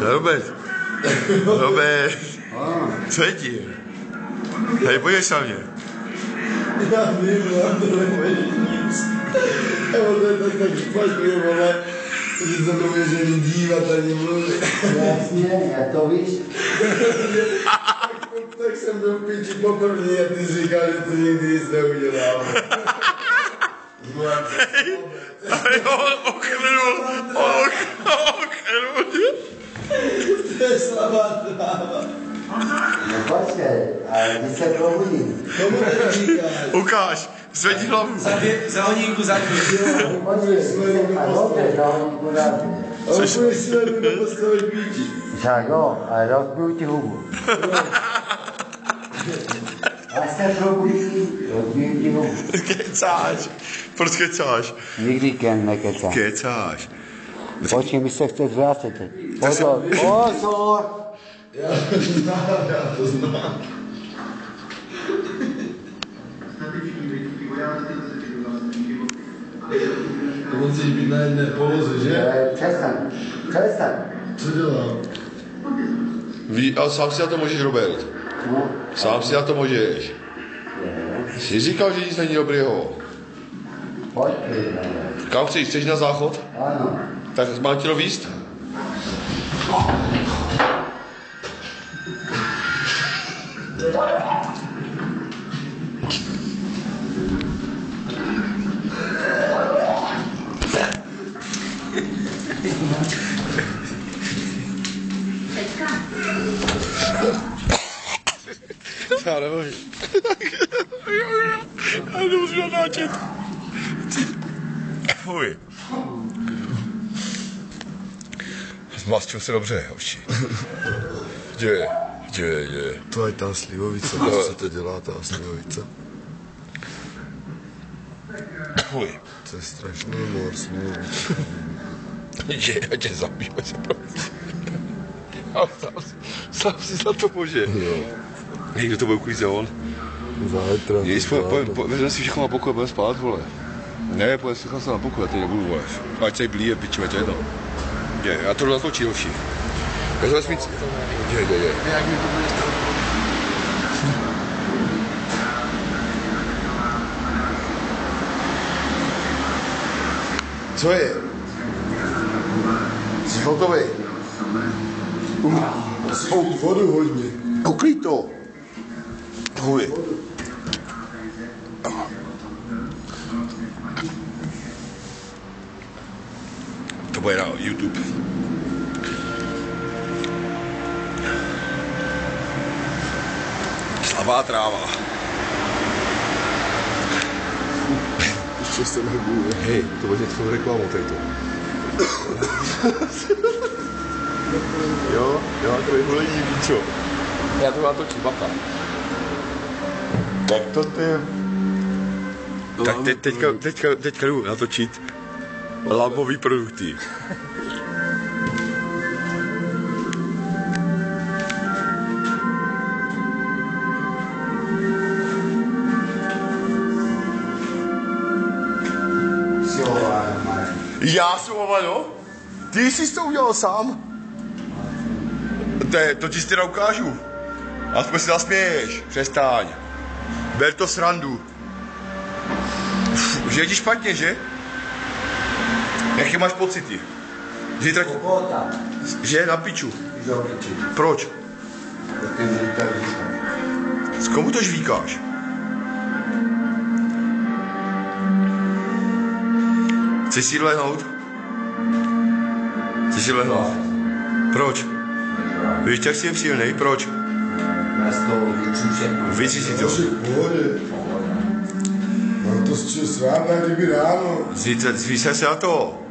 Robert. Robert. Co je ti? Hej, podívej se na mě. Já vím, to nebude nic. Evo, to je tak špatně, vole. Že se dověřili dívat ani mluvit. Jasně, já to víš. Tak jsem byl v piči poprvní a ty říkal, že to nikdy nic neudělal. Hej, on ochrnul. To je slabá tráva. No počkej, ale když se probudím. Komu to říkáš? Ukáž, zvedni hlavu. Za hodinku za dvě. Počkej, a dobře, za hodinku dám. A už si ledu nepostavit píči. Však jo, ale rozbiju ti hubu. Až se probudím, rozbiju ti hubu. Kecáš. Proč kecáš? Nikdy Ken nekecá. Kecáš. Počkej, my se chceš vrátit. Pozor, pozor! Já to znám. To musíš být na jedné poloze, že? Přestaň. Co dělám? Ví, ale sám si na to můžeš, Robert. No. Sám si na to můžeš. Jsi říkal, že nic není dobrýho. Počkej, Kam chceš? Chceš na záchod? ano. Tak mám ti to víst? Já nevím. Já nemůžu natáčet. Fuj. Zmastil se dobře, hoši. Děje. To je ta slivovice, co to dělá ta slivovice? Fuj. To je strašný mor, slivovice. Že já tě zabiju, se prostě. Sám si za to může. Kdo to bude uklízet on? Zajtra. Vezme si všechno na pokoj a budeme spát, vole. Ne, pojď si se na pokoj, já teď nebudu, vole. Ať se blíje, pičíme, to je jedno. Já to jdu natočit, hoši. Každý vás mít... Děje. Co je? Jsi hotový? Vodu hodně. Uklid to. Huj. To bude na YouTube. Slabá tráva. Ještě se nebůže. Hej, to bude tvou reklamu tadyto. Jo, to je hulení, víčo. Já to natočím, baka. Tak to ty... Tak teďka jdu natočit lamový produkty. Já jsem hovado? Ty jsi to udělal sám? To ti teda ukážu. Aspoň si zasměješ. Přestaň. Ber to srandu. Že je ti špatně, že? Jaké máš pocity? Zítra ti... Že? Na piču. Proč? S komu to žvíkáš? Chceš si lehnout? Chceš si lehnout? Proč? Víš, jak jsi je příjemnej? Proč? Já z toho vyču všechno. Vyčí si to. Mám to z čeho srát, kdyby ráno. Zvíš se na to.